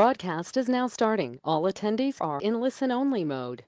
Broadcast is now starting. All attendees are in listen-only mode.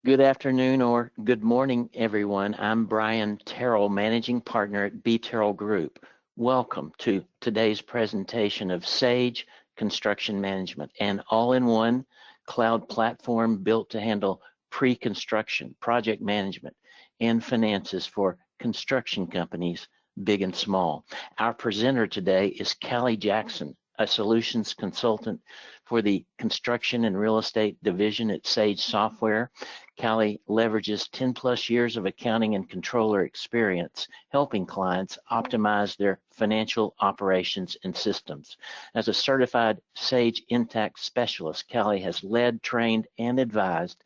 Good afternoon or good morning, everyone. I'm BTerrell, Managing Partner at BTerrell Group. Welcome to today's presentation of Sage Construction Management, an all-in-one cloud platform built to handle pre-construction, project management, and finances for construction companies, big and small. Our presenter today is Callie Jackson, a solutions consultant for the construction and real estate division at Sage Software. Callie leverages 10 plus years of accounting and controller experience, helping clients optimize their financial operations and systems. As a certified Sage Intacct specialist, Callie has led, trained, and advised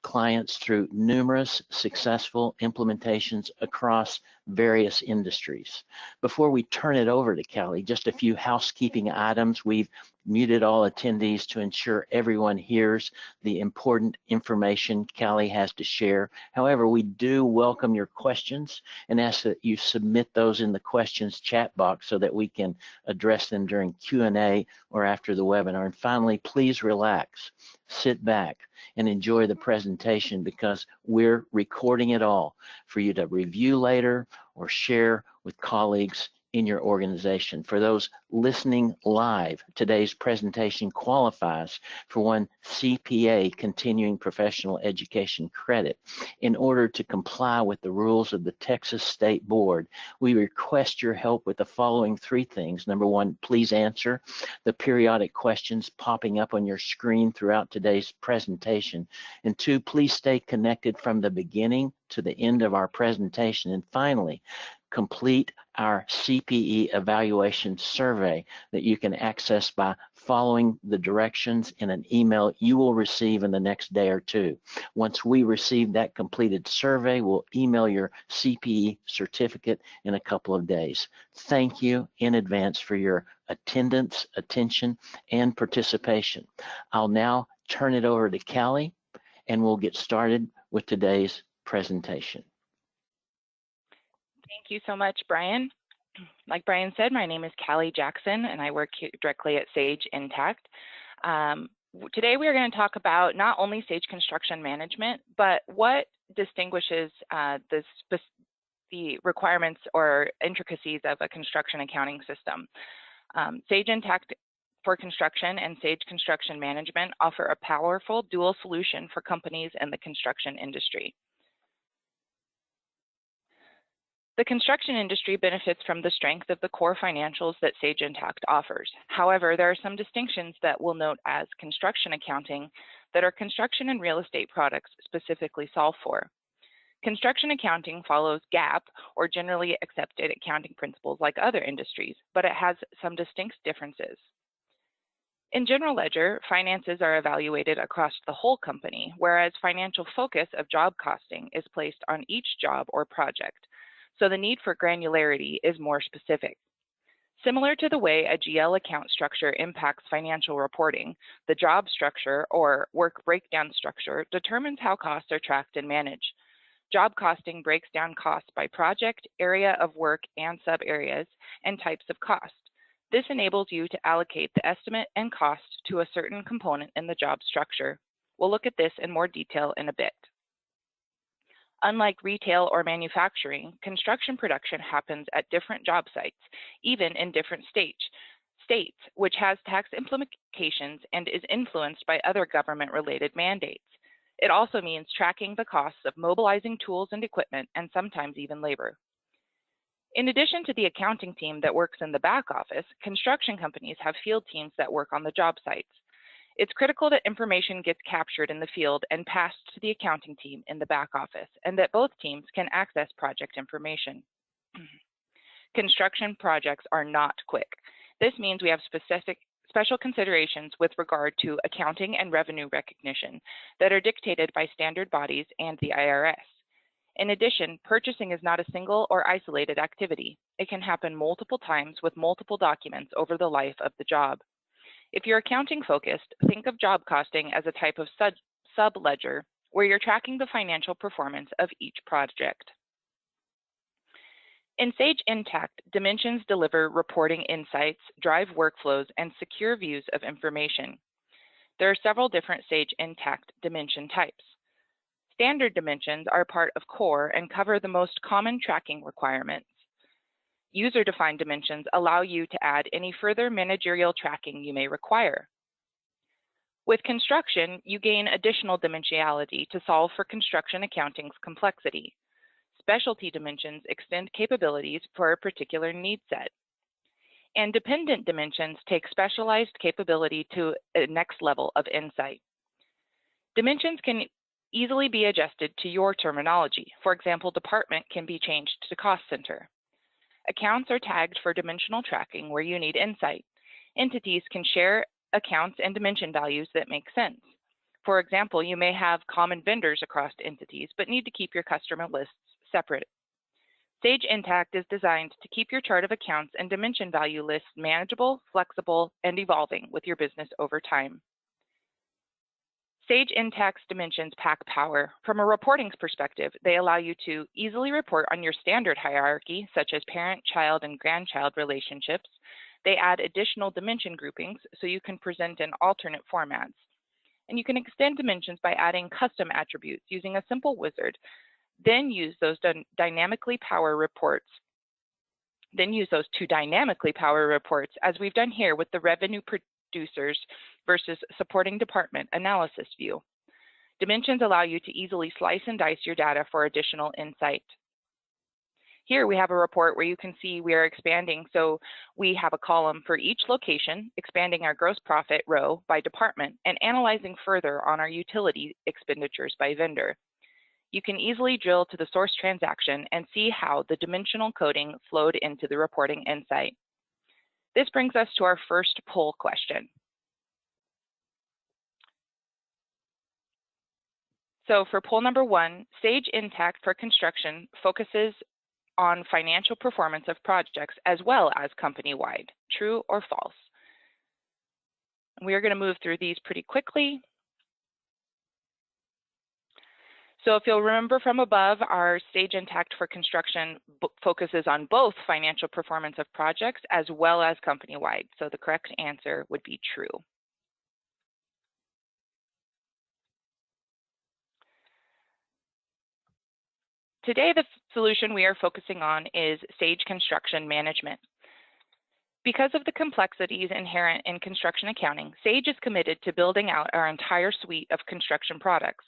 clients through numerous successful implementations across various industries. Before we turn it over to Callie, just a few housekeeping items. We've muted all attendees to ensure everyone hears the important information Callie has to share. However, we do welcome your questions and ask that you submit those in the questions chat box so that we can address them during Q&A or after the webinar. And finally, please relax, sit back, and enjoy the presentation because we're recording it all for you to review later or share with colleagues in your organization. For those listening live, today's presentation qualifies for one CPA continuing professional education credit. In order to comply with the rules of the Texas State Board, we request your help with the following three things. Number one, please answer the periodic questions popping up on your screen throughout today's presentation. And two, please stay connected from the beginning to the end of our presentation. And finally, complete our CPE evaluation survey that you can access by following the directions in an email you will receive in the next day or two. Once we receive that completed survey, we'll email your CPE certificate in a couple of days. Thank you in advance for your attendance, attention, and participation. I'll now turn it over to Callie, and we'll get started with today's presentation. Thank you so much, Brian. Like Brian said, my name is Callie Jackson, and I work directly at Sage Intacct. Today, we are going to talk about not only Sage Construction Management, but what distinguishes the requirements or intricacies of a construction accounting system. Sage Intacct for Construction and Sage Construction Management offer a powerful dual solution for companies in the construction industry. The construction industry benefits from the strength of the core financials that Sage Intacct offers. However, there are some distinctions that we'll note as construction accounting that our construction and real estate products specifically solve for. Construction accounting follows GAAP, or generally accepted accounting principles, like other industries, but it has some distinct differences. In general ledger, finances are evaluated across the whole company, whereas financial focus of job costing is placed on each job or project. So the need for granularity is more specific. Similar to the way a GL account structure impacts financial reporting, the job structure or work breakdown structure determines how costs are tracked and managed. Job costing breaks down costs by project, area of work, and sub-areas, and types of cost. This enables you to allocate the estimate and cost to a certain component in the job structure. We'll look at this in more detail in a bit. Unlike retail or manufacturing, construction production happens at different job sites, even in different states, which has tax implications and is influenced by other government-related mandates. It also means tracking the costs of mobilizing tools and equipment, and sometimes even labor. In addition to the accounting team that works in the back office, construction companies have field teams that work on the job sites. It's critical that information gets captured in the field and passed to the accounting team in the back office, and that both teams can access project information. Construction projects are not quick. This means we have special considerations with regard to accounting and revenue recognition that are dictated by standard bodies and the IRS. In addition, purchasing is not a single or isolated activity. It can happen multiple times with multiple documents over the life of the job. If you're accounting focused, think of job costing as a type of sub-ledger where you're tracking the financial performance of each project. In Sage Intacct, dimensions deliver reporting insights, drive workflows, and secure views of information. There are several different Sage Intacct dimension types. Standard dimensions are part of core and cover the most common tracking requirements. User-defined dimensions allow you to add any further managerial tracking you may require. With construction, you gain additional dimensionality to solve for construction accounting's complexity. Specialty dimensions extend capabilities for a particular need set. And dependent dimensions take specialized capability to a next level of insight. Dimensions can easily be adjusted to your terminology. For example, department can be changed to cost center. Accounts are tagged for dimensional tracking where you need insight. Entities can share accounts and dimension values that make sense. For example, you may have common vendors across entities, but need to keep your customer lists separate. Sage Intacct is designed to keep your chart of accounts and dimension value lists manageable, flexible, and evolving with your business over time. Sage Intacct's dimensions pack power. From a reporting perspective, they allow you to easily report on your standard hierarchy, such as parent, child, and grandchild relationships. They add additional dimension groupings so you can present in alternate formats. And you can extend dimensions by adding custom attributes using a simple wizard. Then use those to dynamically power reports, as we've done here with the revenue producers versus supporting department analysis view. Dimensions allow you to easily slice and dice your data for additional insight. Here we have a report where you can see we are expanding, so we have a column for each location, expanding our gross profit row by department, and analyzing further on our utility expenditures by vendor. You can easily drill to the source transaction and see how the dimensional coding flowed into the reporting insight. This brings us to our first poll question. So for poll number 1, Sage Intacct for construction focuses on financial performance of projects as well as company-wide. True or false? We are going to move through these pretty quickly. So if you'll remember from above, our Sage Intacct for construction focuses on both financial performance of projects as well as company-wide. So the correct answer would be true. Today, the solution we are focusing on is Sage Construction Management. Because of the complexities inherent in construction accounting, Sage is committed to building out our entire suite of construction products.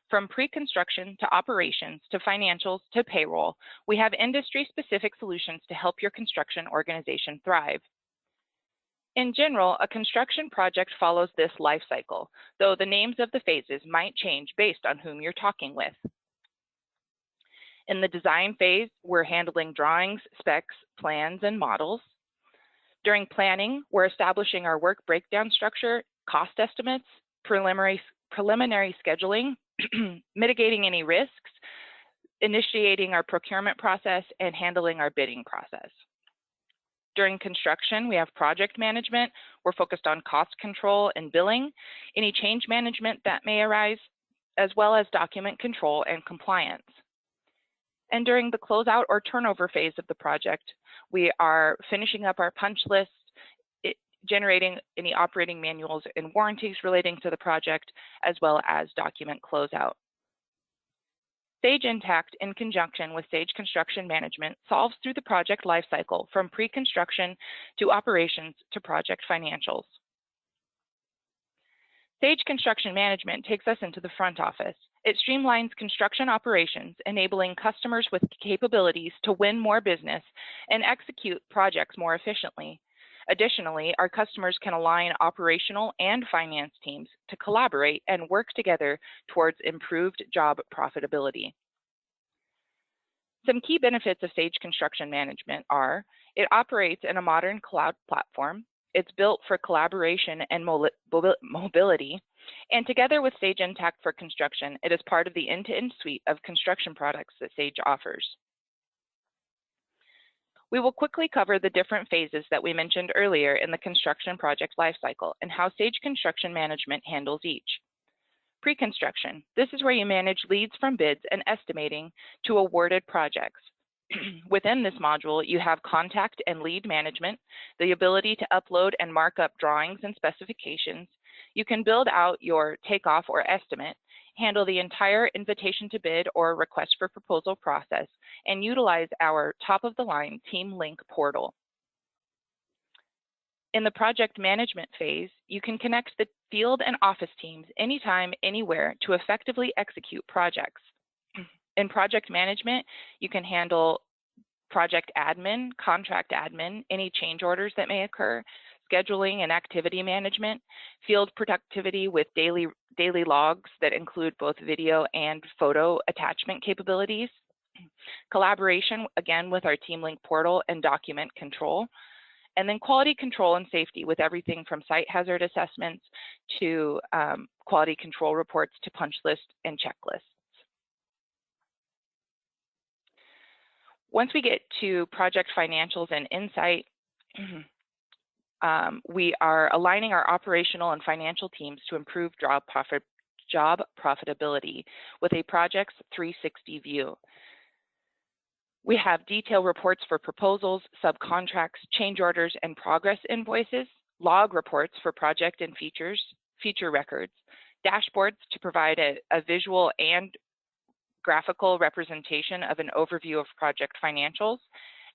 From pre-construction to operations to financials to payroll, we have industry-specific solutions to help your construction organization thrive. In general, a construction project follows this life cycle, though the names of the phases might change based on whom you're talking with. In the design phase, we're handling drawings, specs, plans, and models. During planning, we're establishing our work breakdown structure, cost estimates, preliminary scheduling, mitigating any risks, initiating our procurement process, and handling our bidding process. During construction, we have project management. We're focused on cost control and billing, any change management that may arise, as well as document control and compliance. And during the closeout or turnover phase of the project, we are finishing up our punch list, generating any operating manuals and warranties relating to the project, as well as document closeout. Sage Intacct, in conjunction with Sage Construction Management, solves through the project lifecycle from pre-construction to operations to project financials. Sage Construction Management takes us into the front office. It streamlines construction operations, enabling customers with capabilities to win more business and execute projects more efficiently. Additionally, our customers can align operational and finance teams to collaborate and work together towards improved job profitability. Some key benefits of Sage Construction Management are: it operates in a modern cloud platform, it's built for collaboration and mobility, and together with Sage Intacct for construction, it is part of the end-to-end suite of construction products that Sage offers. We will quickly cover the different phases that we mentioned earlier in the construction project lifecycle and how Sage Construction Management handles each. Pre-construction. This is where you manage leads from bids and estimating to awarded projects. Within this module, you have contact and lead management, the ability to upload and mark up drawings and specifications. You can build out your takeoff or estimate, handle the entire invitation to bid or request for proposal process, and utilize our top-of-the-line Team Link portal. In the project management phase, you can connect the field and office teams anytime, anywhere to effectively execute projects. In project management, you can handle project admin, contract admin, any change orders that may occur, scheduling and activity management, field productivity with daily logs that include both video and photo attachment capabilities, collaboration, again, with our Team Link portal and document control, and then quality control and safety with everything from site hazard assessments to quality control reports to punch lists and checklists. Once we get to project financials and insight, we are aligning our operational and financial teams to improve job profitability with a project's 360 view. We have detailed reports for proposals, subcontracts, change orders, and progress invoices, log reports for project and feature records, dashboards to provide a visual and graphical representation of an overview of project financials,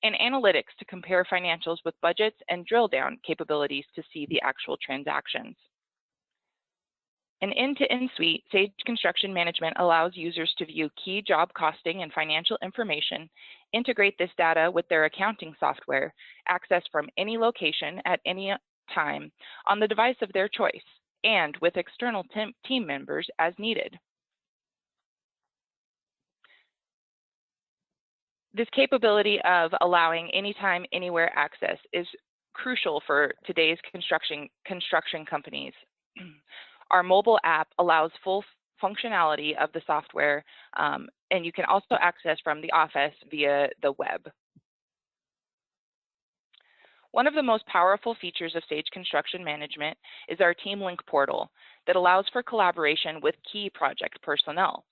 and analytics to compare financials with budgets and drill down capabilities to see the actual transactions. An end-to-end suite, Sage Construction Management allows users to view key job costing and financial information, integrate this data with their accounting software, access from any location at any time on the device of their choice, and with external team members as needed. This capability of allowing anytime, anywhere access is crucial for today's construction companies. Our mobile app allows full functionality of the software, and you can also access from the office via the web. One of the most powerful features of Sage Construction Management is our Team Link portal that allows for collaboration with key project personnel.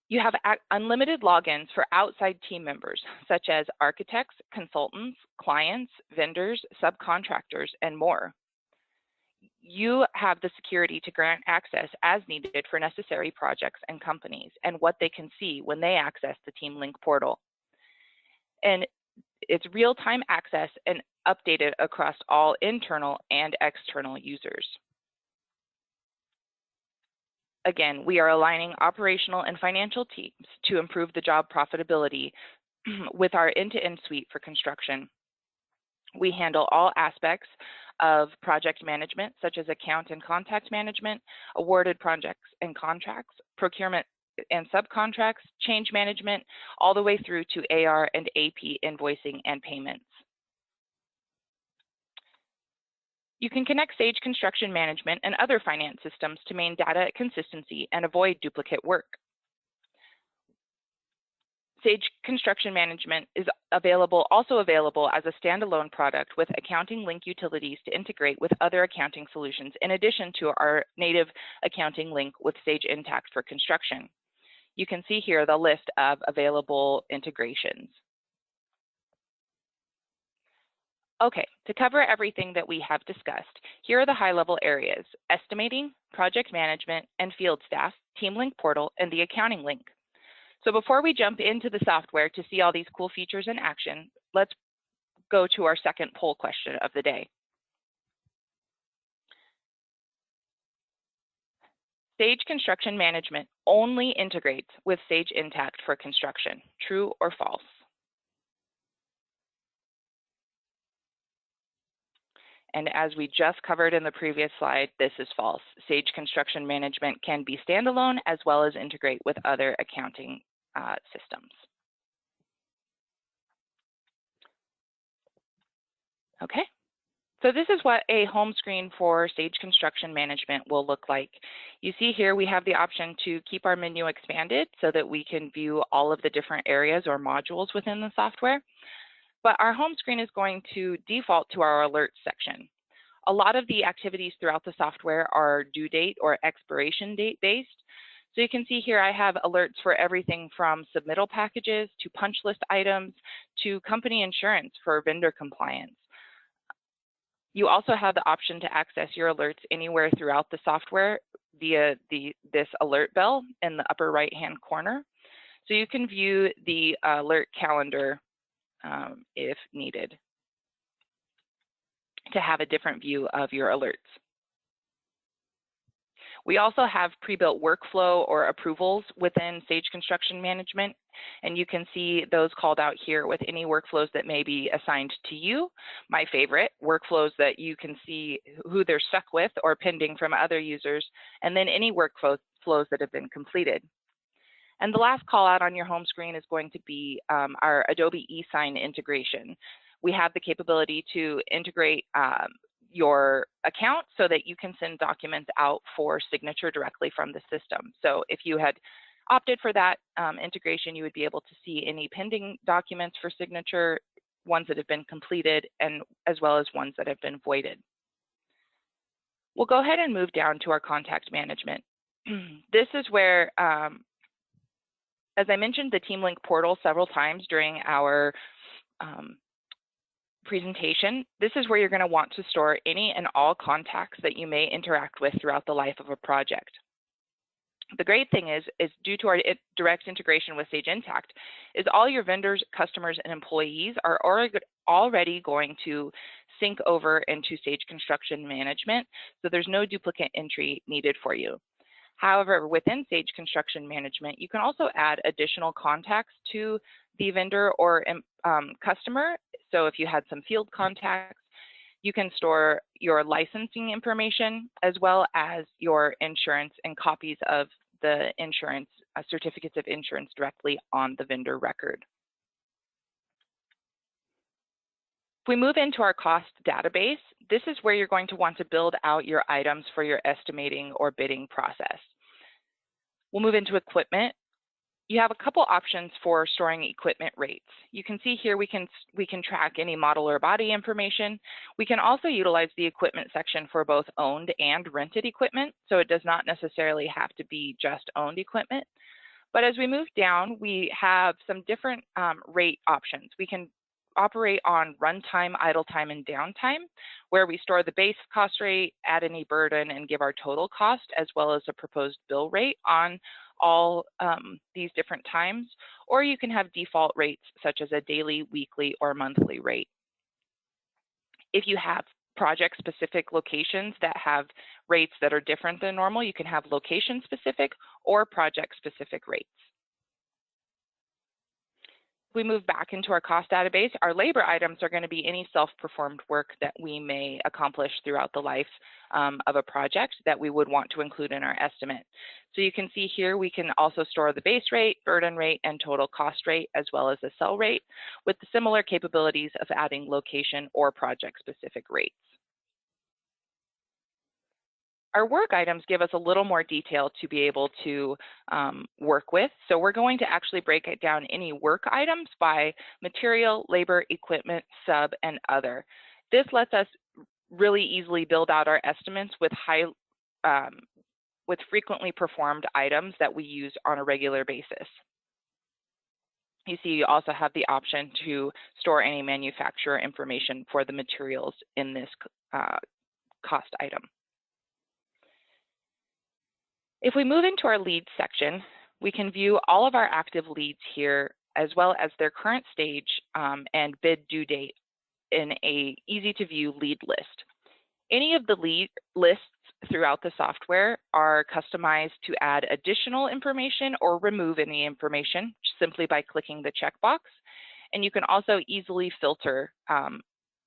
You have unlimited logins for outside team members, such as architects, consultants, clients, vendors, subcontractors, and more. You have the security to grant access as needed for necessary projects and companies and what they can see when they access the Team Link portal. And it's real-time access and updated across all internal and external users. Again, we are aligning operational and financial teams to improve the job profitability with our end-to-end suite for construction. We handle all aspects of project management, such as account and contact management, awarded projects and contracts, procurement and subcontracts, change management, all the way through to AR and AP invoicing and payments. You can connect Sage Construction Management and other finance systems to maintain data consistency and avoid duplicate work. Sage Construction Management is also available as a standalone product with accounting link utilities to integrate with other accounting solutions, in addition to our native accounting link with Sage Intacct for construction. You can see here the list of available integrations. Okay, to cover everything that we have discussed, here are the high-level areas: estimating, project management, and field staff, Team Link portal, and the accounting link. So before we jump into the software to see all these cool features in action, let's go to our second poll question of the day. Sage Construction Management only integrates with Sage Intacct for construction. True or false? And as we just covered in the previous slide, this is false. Sage Construction Management can be standalone as well as integrate with other accounting systems. Okay, so this is what a home screen for Sage Construction Management will look like. You see here we have the option to keep our menu expanded so that we can view all of the different areas or modules within the software. But our home screen is going to default to our alerts section. A lot of the activities throughout the software are due date or expiration date based. So you can see here I have alerts for everything from submittal packages to punch list items to company insurance for vendor compliance. You also have the option to access your alerts anywhere throughout the software via this alert bell in the upper right-hand corner. So you can view the alert calendar if needed to have a different view of your alerts. We also have pre-built workflow or approvals within Sage Construction Management, and you can see those called out here with any workflows that may be assigned to you. My favorite, workflows that you can see who they're stuck with or pending from other users, and then any workflows that have been completed. And the last call out on your home screen is going to be our Adobe eSign integration. We have the capability to integrate your account so that you can send documents out for signature directly from the system. So if you had opted for that integration, you would be able to see any pending documents for signature, ones that have been completed, and as well as ones that have been voided. We'll go ahead and move down to our contact management. This is where, as I mentioned, the TeamLink portal several times during our presentation, this is where you're going to want to store any and all contacts that you may interact with throughout the life of a project. The great thing is due to our direct integration with Sage Intacct, is all your vendors, customers, and employees are already going to sync over into Sage Construction Management, so there's no duplicate entry needed for you. However, within Sage Construction Management, you can also add additional contacts to the vendor or customer. So if you had some field contacts, you can store your licensing information as well as your insurance and copies of the insurance, certificates of insurance directly on the vendor record. If we move into our cost database, this is where you're going to want to build out your items for your estimating or bidding process. We'll move into equipment. You have a couple options for storing equipment rates. You can see here we can track any model or body information. We can also utilize the equipment section for both owned and rented equipment, so it does not necessarily have to be just owned equipment. But as we move down, we have some different rate options. We can operate on runtime, idle time, and downtime, where we store the base cost rate, add any burden, and give our total cost, as well as a proposed bill rate on all these different times. Or you can have default rates, such as a daily, weekly, or monthly rate. If you have project-specific locations that have rates that are different than normal, you can have location-specific or project-specific rates. We move back into our cost database. Our labor items are going to be any self-performed work that we may accomplish throughout the life of a project that we would want to include in our estimate. So you can see here we can also store the base rate, burden rate, and total cost rate, as well as the sell rate, with the similar capabilities of adding location or project-specific rates. Our work items give us a little more detail to be able to work with. So we're going to actually break it down any work items by material, labor, equipment, sub, and other. This lets us really easily build out our estimates with frequently performed items that we use on a regular basis. You see, you also have the option to store any manufacturer information for the materials in this cost item. If we move into our leads section, we can view all of our active leads here, as well as their current stage and bid due date in a easy-to-view lead list. Any of the lead lists throughout the software are customized to add additional information or remove any information simply by clicking the checkbox. And you can also easily filter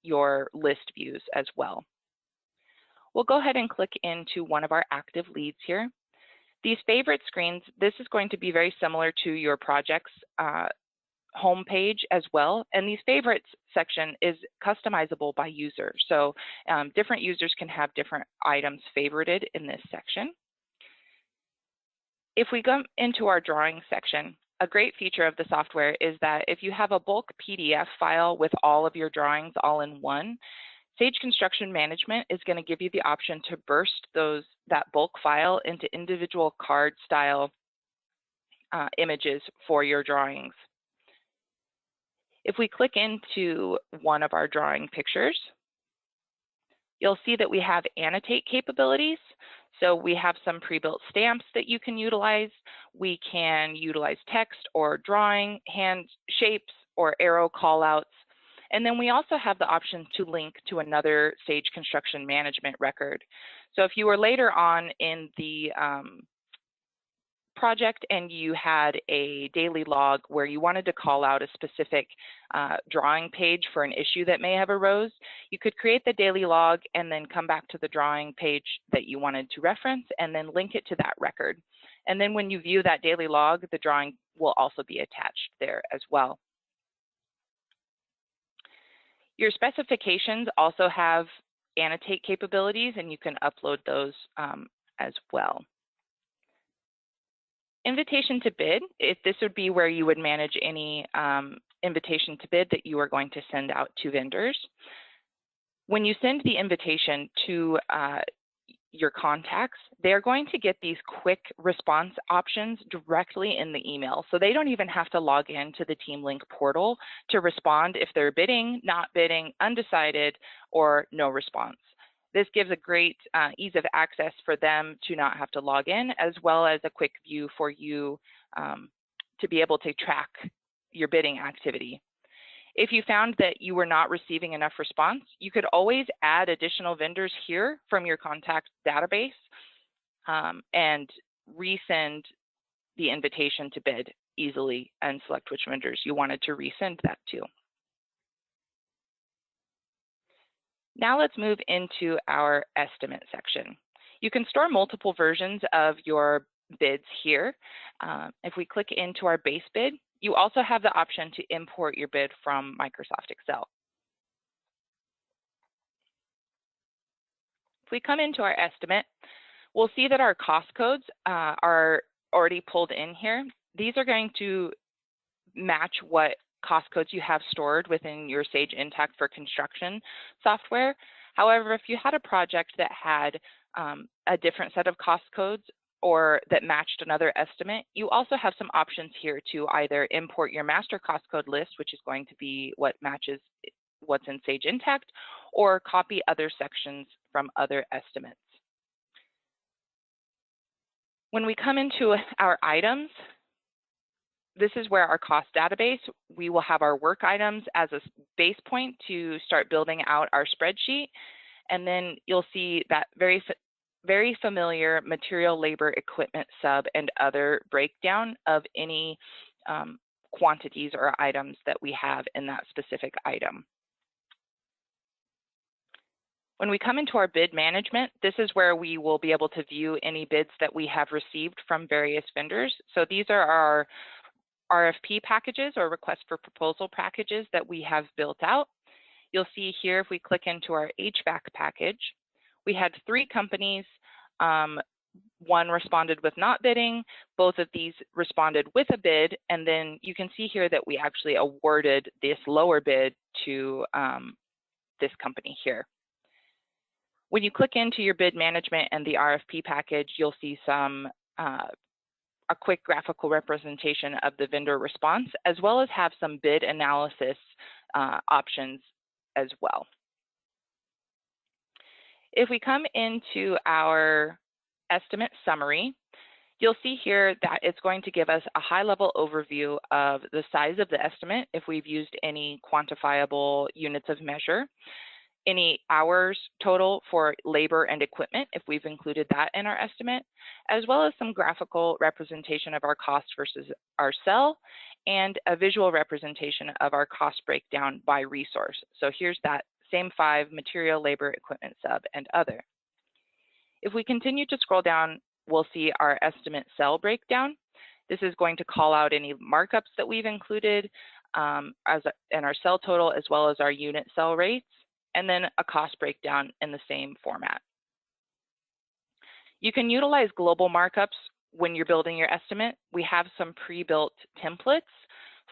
your list views as well. We'll go ahead and click into one of our active leads here. These favorite screens, this is going to be very similar to your project's home page as well. And these favorites section is customizable by user. So different users can have different items favorited in this section. If we go into our drawing section, a great feature of the software is that if you have a bulk PDF file with all of your drawings all in one, Sage Construction Management is going to give you the option to burst that bulk file into individual card style images for your drawings. If we click into one of our drawing pictures, you'll see that we have annotate capabilities. So we have some pre-built stamps that you can utilize. We can utilize text or drawing, hand shapes, or arrow callouts. And then we also have the option to link to another Sage Construction Management record. So if you were later on in the project and you had a daily log where you wanted to call out a specific drawing page for an issue that may have arose, you could create the daily log and then come back to the drawing page that you wanted to reference and then link it to that record. And then when you view that daily log, the drawing will also be attached there as well. Your specifications also have annotate capabilities, and you can upload those as well. Invitation to bid, this would be where you would manage any invitation to bid that you are going to send out to vendors. When you send the invitation to your contacts, they're going to get these quick response options directly in the email. So they don't even have to log into the TeamLink portal to respond if they're bidding, not bidding, undecided, or no response. This gives a great ease of access for them to not have to log in, as well as a quick view for you to be able to track your bidding activity. If you found that you were not receiving enough response, you could always add additional vendors here from your contact database and resend the invitation to bid easily and select which vendors you wanted to resend that to. Now let's move into our estimate section. You can store multiple versions of your bids here. If we click into our base bid, you also have the option to import your bid from Microsoft Excel. If we come into our estimate, we'll see that our cost codes are already pulled in here. These are going to match what cost codes you have stored within your Sage Intacct for construction software. However, if you had a project that had a different set of cost codes or that matched another estimate, you also have some options here to either import your master cost code list, which is going to be what matches what's in Sage Intacct, or copy other sections from other estimates. When we come into our items, this is where our cost database, we will have our work items as a base point to start building out our spreadsheet. And then you'll see that very familiar material, labor, equipment, sub, and other breakdown of any quantities or items that we have in that specific item. When we come into our bid management, this is where we will be able to view any bids that we have received from various vendors. So these are our RFP packages or request for proposal packages that we have built out. You'll see here, if we click into our HVAC package, we had 3 companies. One responded with not bidding, both of these responded with a bid, and then you can see here that we actually awarded this lower bid to this company here. When you click into your bid management and the RFP package, you'll see some a quick graphical representation of the vendor response, as well as have some bid analysis options as well. If we come into our estimate summary, you'll see here that it's going to give us a high-level overview of the size of the estimate if we've used any quantifiable units of measure, any hours total for labor and equipment if we've included that in our estimate, as well as some graphical representation of our cost versus our sell, and a visual representation of our cost breakdown by resource. So here's that same 5: material, labor, equipment, sub, and other. If we continue to scroll down, we'll see our estimate cell breakdown. This is going to call out any markups that we've included and our cell total, as well as our unit cell rates, and then a cost breakdown in the same format. You can utilize global markups when you're building your estimate. We have some pre-built templates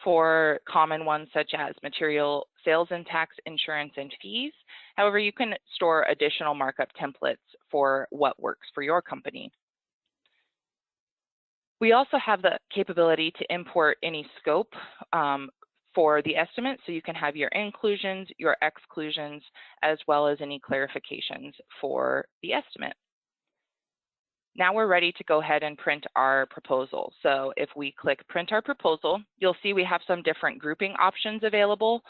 for common ones such as material, sales and tax, insurance, and fees. However, you can store additional markup templates for what works for your company. We also have the capability to import any scope for the estimate, so you can have your inclusions, your exclusions, as well as any clarifications for the estimate. Now we're ready to go ahead and print our proposal. So if we click print our proposal, you'll see we have some different grouping options available,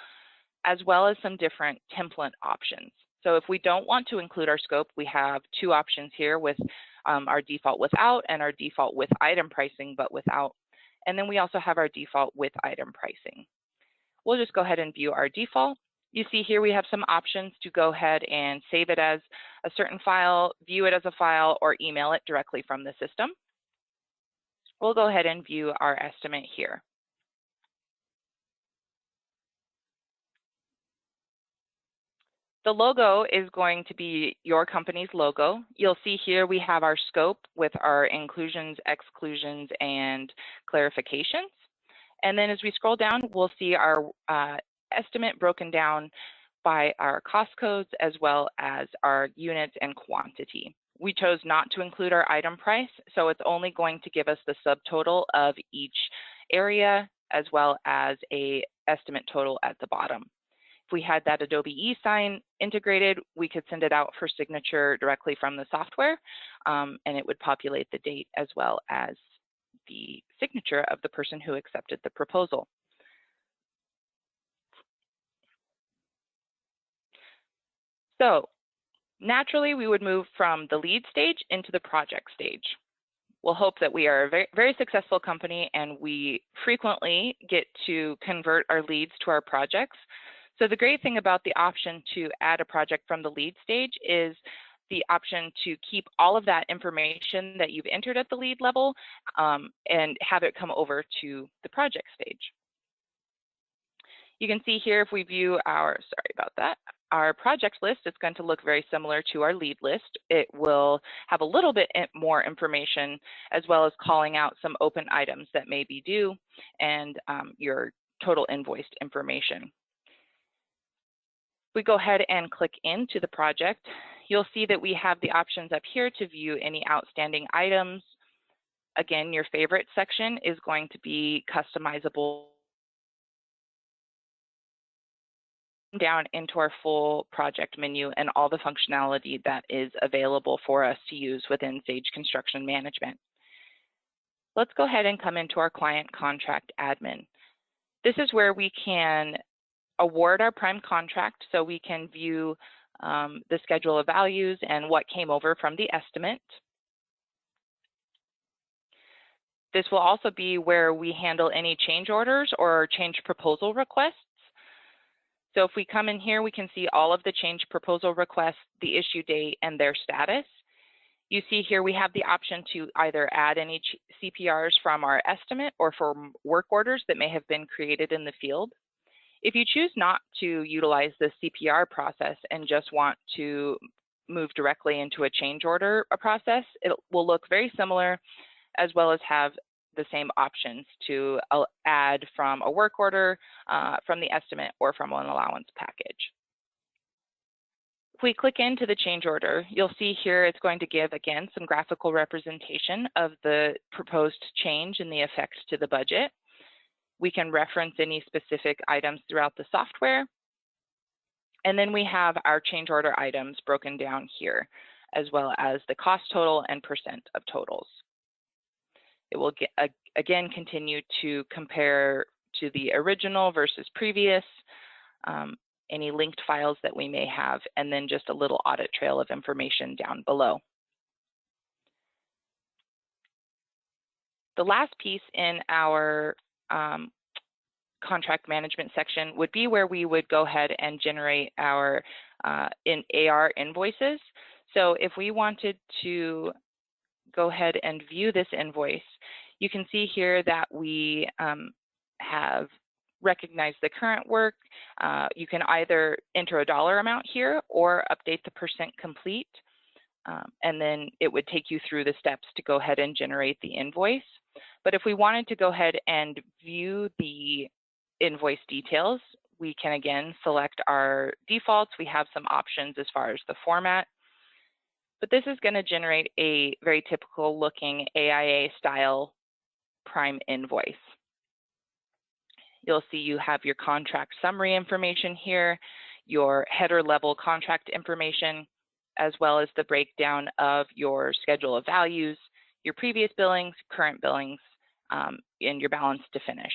as well as some different template options. So if we don't want to include our scope, we have two options here with our default without and our default with item pricing, but without. And then we also have our default with item pricing. We'll just go ahead and view our default. You see here we have some options to go ahead and save it as a certain file, view it as a file, or email it directly from the system. We'll go ahead and view our estimate here. The logo is going to be your company's logo. You'll see here we have our scope with our inclusions, exclusions, and clarifications. And then as we scroll down, we'll see our estimate broken down by our cost codes as well as our units and quantity. We chose not to include our item price, so it's only going to give us the subtotal of each area as well as a estimate total at the bottom. If we had that Adobe e-sign integrated, we could send it out for signature directly from the software, and it would populate the date as well as the signature of the person who accepted the proposal. So naturally, we would move from the lead stage into the project stage. We'll hope that we are a very, very successful company and we frequently get to convert our leads to our projects. So the great thing about the option to add a project from the lead stage is the option to keep all of that information that you've entered at the lead level and have it come over to the project stage. You can see here if we view our, our project list, it's going to look very similar to our lead list. It will have a little bit more information as well as calling out some open items that may be due and your total invoiced information. We go ahead and click into the project, you'll see that we have the options up here to view any outstanding items. Again, your favorite section is going to be customizable down into our full project menu and all the functionality that is available for us to use within Sage Construction Management. Let's go ahead and come into our client contract admin. This is where we can award our prime contract, so we can view the schedule of values and what came over from the estimate. This will also be where we handle any change orders or change proposal requests. So if we come in here, we can see all of the change proposal requests, the issue date, and their status. You see here we have the option to either add any CPRs from our estimate or from work orders that may have been created in the field. If you choose not to utilize the CPR process and just want to move directly into a change order process, it will look very similar as well as have the same options to add from a work order, from the estimate, or from an allowance package. If we click into the change order, you'll see here it's going to give, again, some graphical representation of the proposed change and the effects to the budget. We can reference any specific items throughout the software. And then we have our change order items broken down here, as well as the cost total and percent of totals. It will again continue to compare to the original versus previous, any linked files that we may have, and then just a little audit trail of information down below. The last piece in our contract management section would be where we would go ahead and generate our AR invoices. So if we wanted to go ahead and view this invoice, you can see here that we have recognized the current work. You can either enter a dollar amount here or update the percent complete, and then it would take you through the steps to go ahead and generate the invoice. But if we wanted to go ahead and view the invoice details, we can again select our defaults. We have some options as far as the format, but this is going to generate a very typical looking AIA style prime invoice. You'll see you have your contract summary information here, your header level contract information, as well as the breakdown of your schedule of values, your previous billings, current billings, and your balance to finish.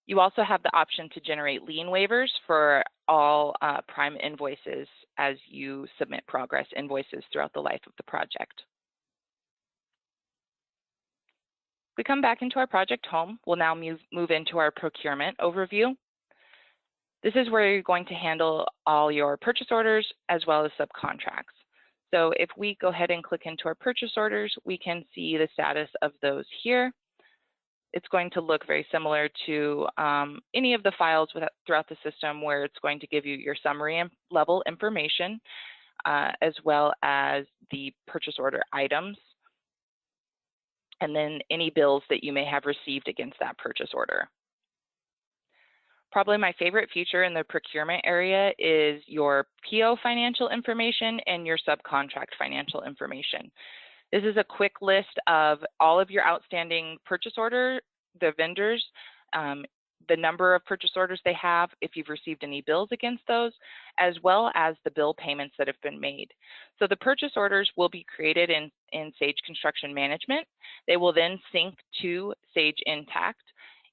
You also have the option to generate lien waivers for all prime invoices as you submit progress invoices throughout the life of the project. We come back into our project home. We'll now move into our procurement overview. This is where you're going to handle all your purchase orders as well as subcontracts. So if we go ahead and click into our purchase orders, we can see the status of those here. It's going to look very similar to any of the files throughout the system, where it's going to give you your summary level information, as well as the purchase order items, and then any bills that you may have received against that purchase order. Probably my favorite feature in the procurement area is your PO financial information and your subcontract financial information. This is a quick list of all of your outstanding purchase order, the vendors, the number of purchase orders they have, if you've received any bills against those, as well as the bill payments that have been made. So the purchase orders will be created in Sage Construction Management. They will then sync to Sage Intacct.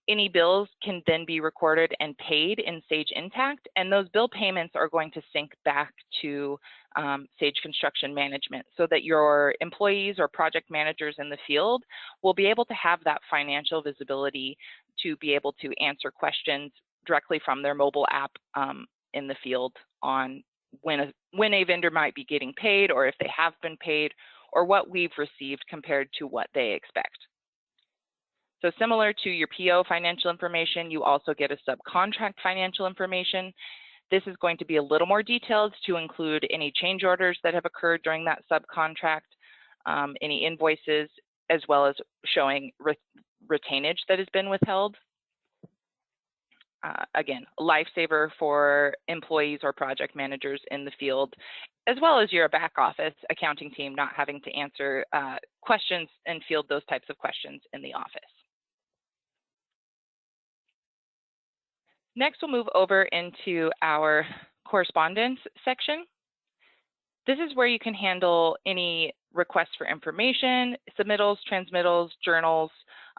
Any bills can then be recorded and paid in Sage Intacct, and those bill payments are going to sync back to Sage Construction Management, so that your employees or project managers in the field will be able to have that financial visibility to be able to answer questions directly from their mobile app in the field on when a vendor might be getting paid, or if they have been paid, or what we've received compared to what they expect. So similar to your PO financial information, you also get a subcontract financial information. This is going to be a little more detailed to include any change orders that have occurred during that subcontract, any invoices, as well as showing retainage that has been withheld. Again, a lifesaver for employees or project managers in the field, as well as your back office accounting team not having to answer questions and field those types of questions in the office. Next, we'll move over into our correspondence section. This is where you can handle any requests for information, submittals, transmittals, journals,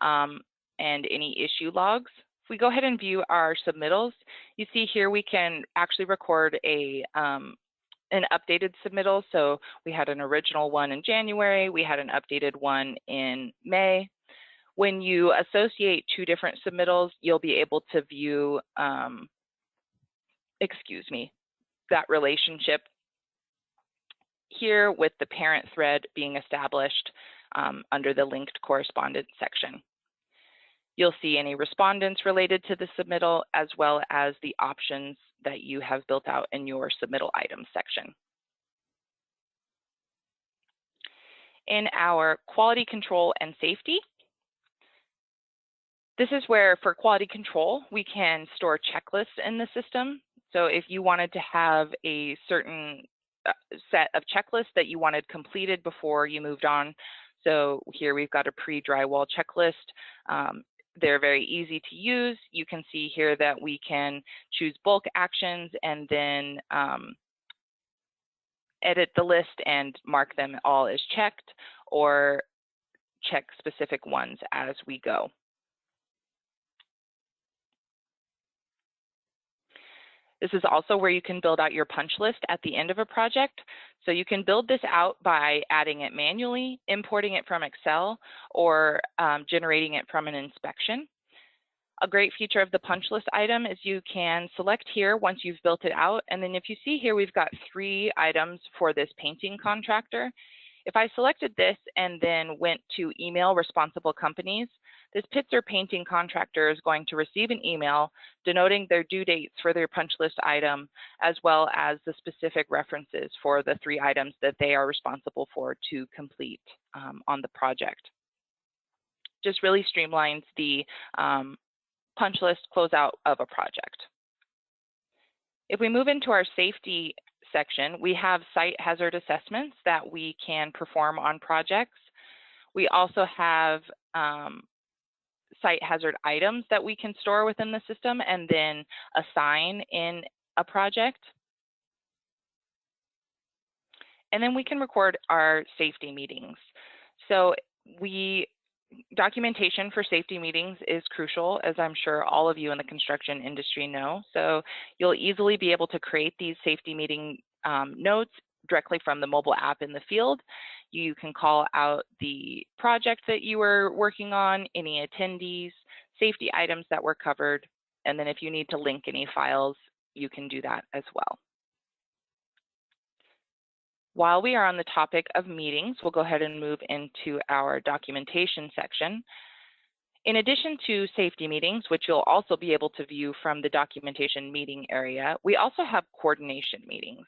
and any issue logs. If we go ahead and view our submittals, you see here we can actually record an updated submittal. So we had an original one in January, we had an updated one in May. When you associate two different submittals, you'll be able to view, that relationship here with the parent thread being established under the linked correspondence section. You'll see any respondents related to the submittal, as well as the options that you have built out in your submittal items section. In our quality control and safety, this is where, for quality control, we can store checklists in the system. So if you wanted to have a certain set of checklists that you wanted completed before you moved on, so here we've got a pre-drywall checklist. They're very easy to use. You can see here that we can choose bulk actions and then edit the list and mark them all as checked, or check specific ones as we go. This is also where you can build out your punch list at the end of a project. So you can build this out by adding it manually, importing it from Excel, or generating it from an inspection. A great feature of the punch list item is you can select here once you've built it out. And then if you see here, we've got 3 items for this painting contractor. If I selected this and then went to email responsible companies, this Pitzer painting contractor is going to receive an email denoting their due dates for their punch list item, as well as the specific references for the 3 items that they are responsible for to complete on the project. just really streamlines the punch list closeout of a project. If we move into our safety section, we have site hazard assessments that we can perform on projects. We also have site hazard items that we can store within the system and then assign in a project. And then we can record our safety meetings. So documentation for safety meetings is crucial, as I'm sure all of you in the construction industry know. So you'll easily be able to create these safety meeting notes directly from the mobile app in the field. You can call out the project that you were working on, any attendees, safety items that were covered, and then if you need to link any files, you can do that as well. While we are on the topic of meetings, we'll go ahead and move into our documentation section. In addition to safety meetings, which you'll also be able to view from the documentation meeting area, we also have coordination meetings.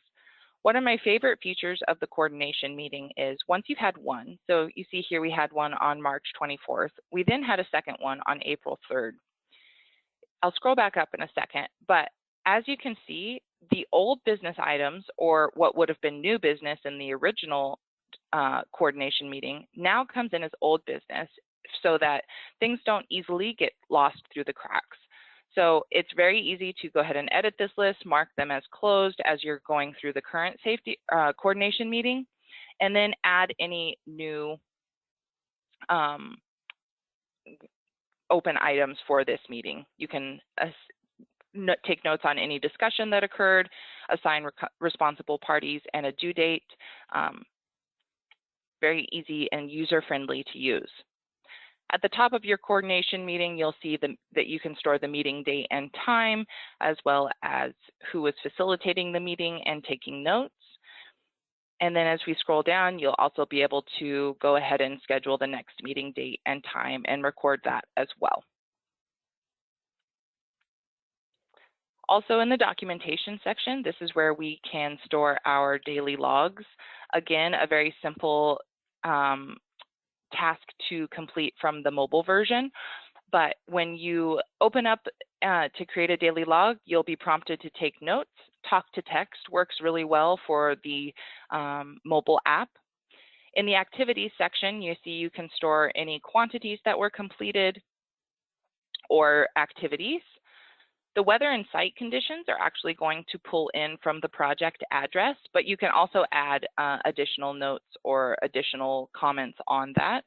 One of my favorite features of the coordination meeting is once you've had one, so you see here we had one on March 24th, we then had a second one on April 3rd. I'll scroll back up in a second, but as you can see, the old business items, or what would have been new business in the original coordination meeting, now comes in as old business so that things don't easily get lost through the cracks. So it's very easy to go ahead and edit this list, mark them as closed as you're going through the current safety coordination meeting, and then add any new open items for this meeting. You can take notes on any discussion that occurred, assign responsible parties and a due date. Very easy and user-friendly to use. At the top of your coordination meeting, you'll see that you can store the meeting date and time, as well as who was facilitating the meeting and taking notes. And then as we scroll down, you'll also be able to go ahead and schedule the next meeting date and time and record that as well. Also in the documentation section, this is where we can store our daily logs. Again, a very simple task to complete from the mobile version. But when you open up to create a daily log, you'll be prompted to take notes. Talk to text works really well for the mobile app. In the activities section, you see you can store any quantities that were completed or activities. The weather and site conditions are actually going to pull in from the project address, but you can also add additional notes or additional comments on that.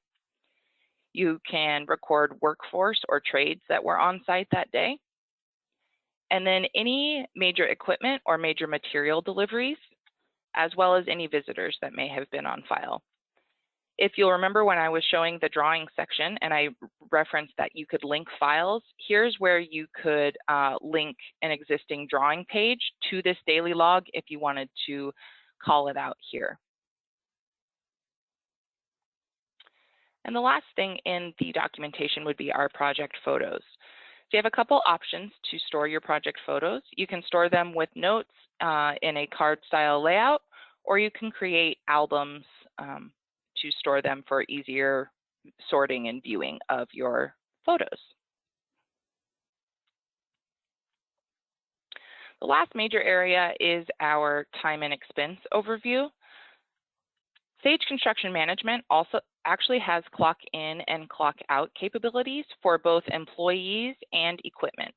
You can record workforce or trades that were on site that day. And then any major equipment or major material deliveries, as well as any visitors that may have been on file. If you'll remember when I was showing the drawing section and I referenced that you could link files, here's where you could link an existing drawing page to this daily log if you wanted to call it out here. And the last thing in the documentation would be our project photos. So you have a couple options to store your project photos. You can store them with notes in a card style layout, or you can create albums to store them for easier sorting and viewing of your photos. The last major area is our time and expense overview. Sage Construction Management also actually has clock in and clock out capabilities for both employees and equipment.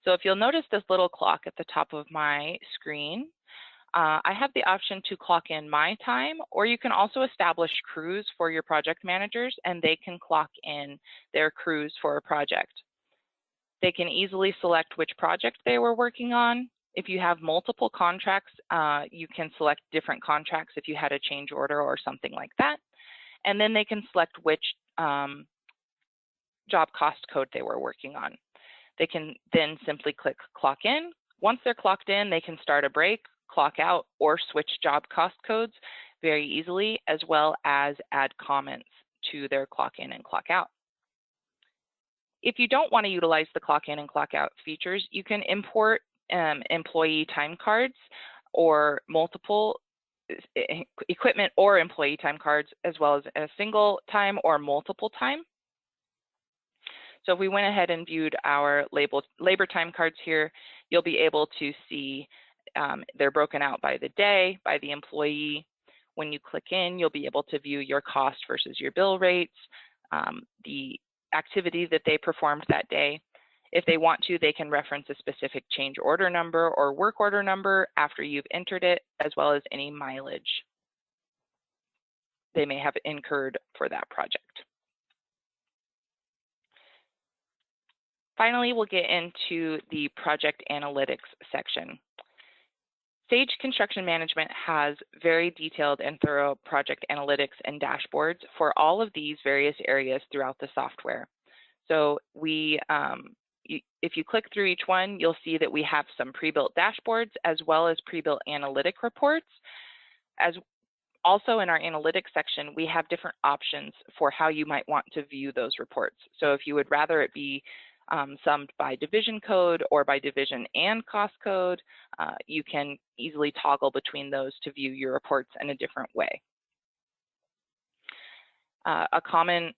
So if you'll notice this little clock at the top of my screen, I have the option to clock in my time, or you can also establish crews for your project managers and they can clock in their crews for a project. They can easily select which project they were working on. If you have multiple contracts, you can select different contracts if you had a change order or something like that. And then they can select which job cost code they were working on. They can then simply click clock in. Once they're clocked in, they can start a break, clock out, or switch job cost codes very easily, as well as add comments to their clock in and clock out. If you don't want to utilize the clock in and clock out features, you can import employee time cards or multiple equipment or employee time cards, as well as a single time or multiple time. So if we went ahead and viewed our labor time cards here, you'll be able to see they're broken out by the day, by the employee. When you click in, you'll be able to view your cost versus your bill rates, the activity that they performed that day. If they want to, they can reference a specific change order number or work order number after you've entered it, as well as any mileage they may have incurred for that project. Finally, we'll get into the project analytics section. Sage Construction Management has very detailed and thorough project analytics and dashboards for all of these various areas throughout the software. So if you click through each one, you'll see that we have some pre-built dashboards as well as pre-built analytic reports. As also in our analytics section, we have different options for how you might want to view those reports. So if you would rather it be summed by division code or by division and cost code, you can easily toggle between those to view your reports in a different way. A common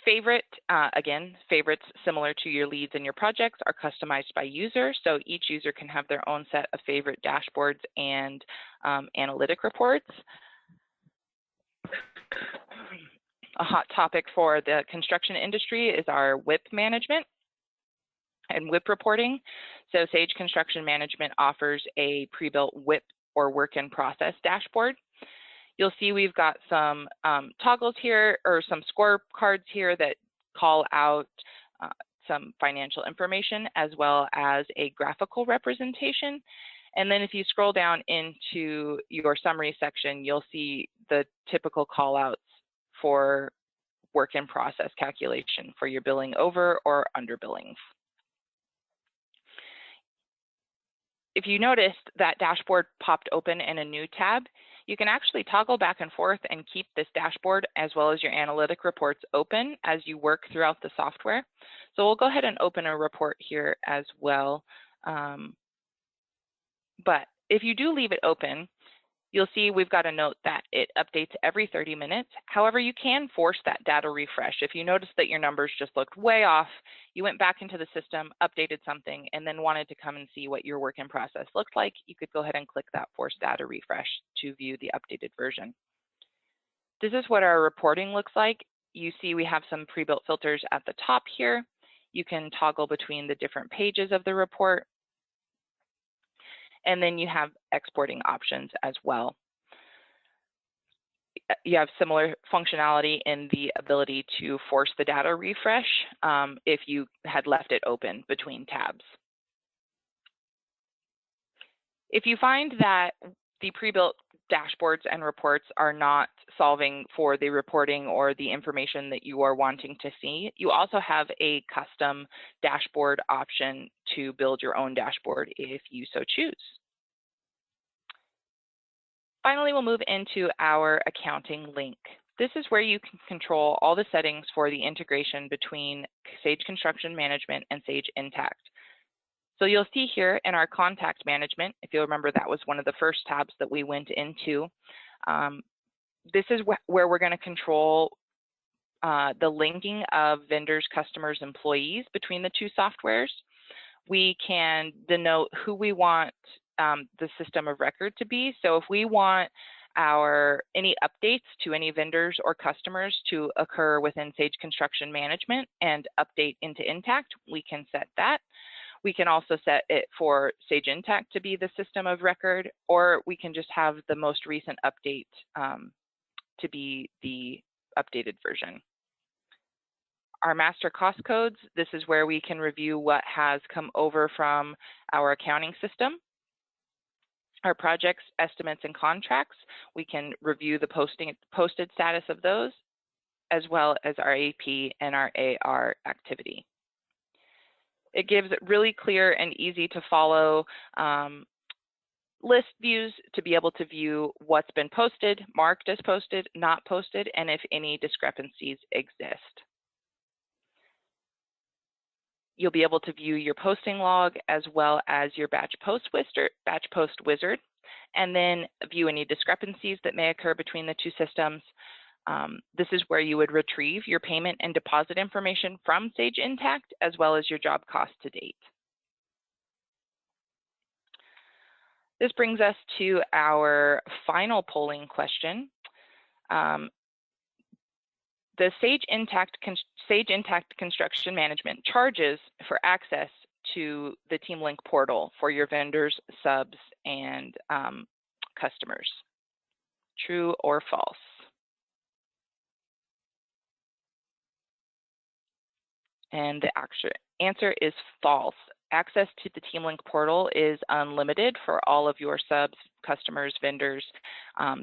favorite, again, favorites similar to your leads and your projects are customized by user. So each user can have their own set of favorite dashboards and analytic reports. A hot topic for the construction industry is our WIP management and WIP reporting. So Sage Construction Management offers a pre-built WIP or work in process dashboard. You'll see we've got some toggles here or some scorecards here that call out some financial information as well as a graphical representation. And then if you scroll down into your summary section, you'll see the typical call outs for work in process calculation for your billing over or under billings. If you noticed that dashboard popped open in a new tab, you can actually toggle back and forth and keep this dashboard as well as your analytic reports open as you work throughout the software. So we'll go ahead and open a report here as well. But if you do leave it open, you'll see we've got a note that it updates every 30 minutes. However, you can force that data refresh. If you notice that your numbers just looked way off, you went back into the system, updated something, and then wanted to come and see what your work in process looked like, you could go ahead and click that force data refresh to view the updated version. This is what our reporting looks like. You see we have some pre-built filters at the top here. You can toggle between the different pages of the report. And then you have exporting options as well. You have similar functionality in the ability to force the data refresh if you had left it open between tabs. If you find that the pre-built dashboards and reports are not solving for the reporting or the information that you are wanting to see, you also have a custom dashboard option to build your own dashboard if you so choose. Finally, we'll move into our accounting link. This is where you can control all the settings for the integration between Sage Construction Management and Sage Intacct. So you'll see here in our contact management, if you'll remember, that was one of the first tabs that we went into. This is where we're going to control the linking of vendors, customers, employees between the two softwares. We can denote who we want the system of record to be. So if we want any updates to any vendors or customers to occur within Sage Construction Management and update into Intacct, we can set that. We can also set it for Sage Intacct to be the system of record, or we can just have the most recent update to be the updated version. Our master cost codes, this is where we can review what has come over from our accounting system. Our projects, estimates, and contracts, we can review the posted status of those, as well as our AP and our AR activity. It gives really clear and easy to follow list views to be able to view what's been posted, marked as posted, not posted, and if any discrepancies exist. You'll be able to view your posting log as well as your batch post wizard, and then view any discrepancies that may occur between the two systems. This is where you would retrieve your payment and deposit information from Sage Intacct, as well as your job cost to date. This brings us to our final polling question. The Sage Intacct Construction Management charges for access to the TeamLink portal for your vendors, subs, and customers. True or false? And the answer is false. Access to the TeamLink portal is unlimited for all of your subs, customers, vendors,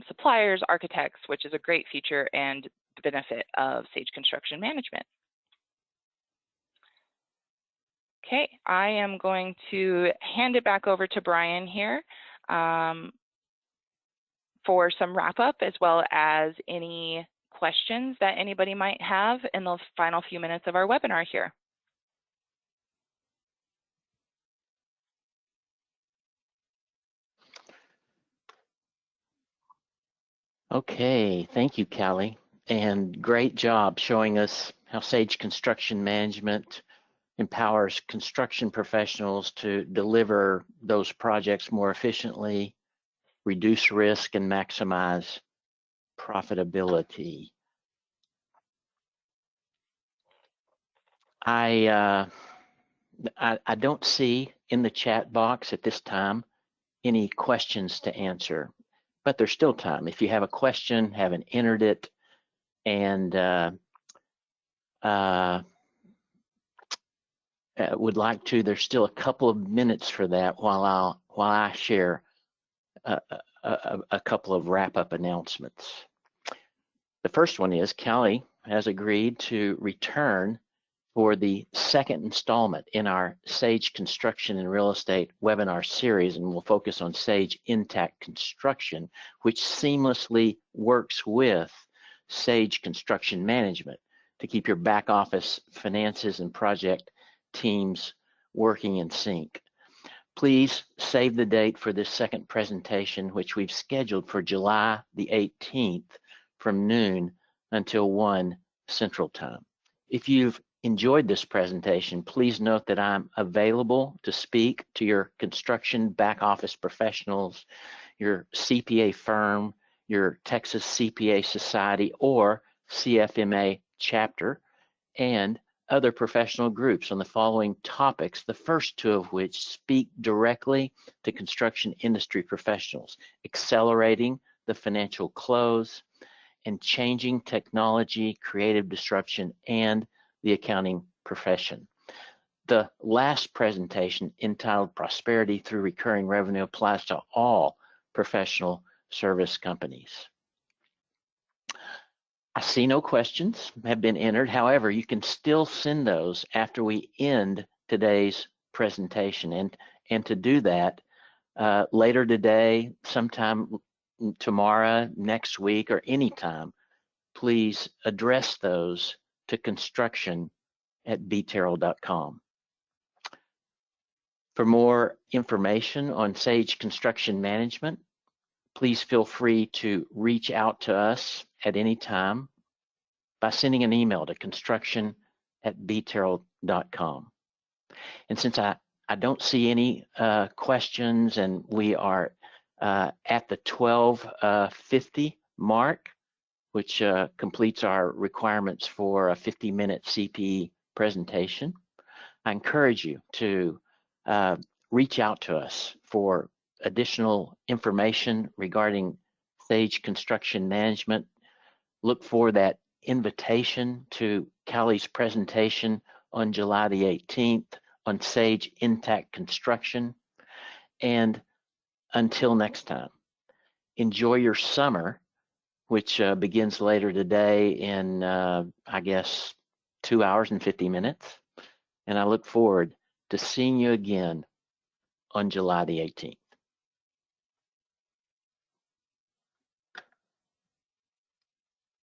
suppliers, architects, which is a great feature and benefit of Sage Construction Management. Okay, I am going to hand it back over to Brian here for some wrap up, as well as any questions that anybody might have in the final few minutes of our webinar here. Okay, thank you, Callie, and great job showing us how Sage Construction Management empowers construction professionals to deliver those projects more efficiently, reduce risk, and maximize profitability. I don't see in the chat box at this time any questions to answer, but there's still time. If you have a question, haven't entered it, and would like to, there's still a couple of minutes for that while I share a couple of wrap-up announcements. The first one is Callie has agreed to return for the second installment in our Sage Construction and Real Estate webinar series, and we'll focus on Sage Intacct Construction, which seamlessly works with Sage Construction Management to keep your back office finances and project teams working in sync. Please save the date for this second presentation, which we've scheduled for July the 18th from noon until 1 Central Time. If you've enjoyed this presentation, please note that I'm available to speak to your construction back office professionals, your CPA firm, your Texas CPA Society or CFMA chapter, and other professional groups on the following topics, the first two of which speak directly to construction industry professionals: accelerating the financial close and changing technology, creative disruption, and the accounting profession. The last presentation, entitled Prosperity Through Recurring Revenue, applies to all professional service companies. I see no questions have been entered. However, you can still send those after we end today's presentation. And to do that, later today, sometime tomorrow, next week, or anytime, please address those to construction@BTerrell.com. For more information on Sage Construction Management, please feel free to reach out to us at any time by sending an email to construction@BTerrell.com. And since I don't see any questions, and we are at the 12:50 mark, which completes our requirements for a 50-minute CPE presentation, I encourage you to reach out to us for additional information regarding Sage Construction Management. Look for that invitation to Callie's presentation on July the 18th on Sage Intacct Construction. And until next time, enjoy your summer, which begins later today in, I guess, 2 hours and 50 minutes. And I look forward to seeing you again on July the 18th.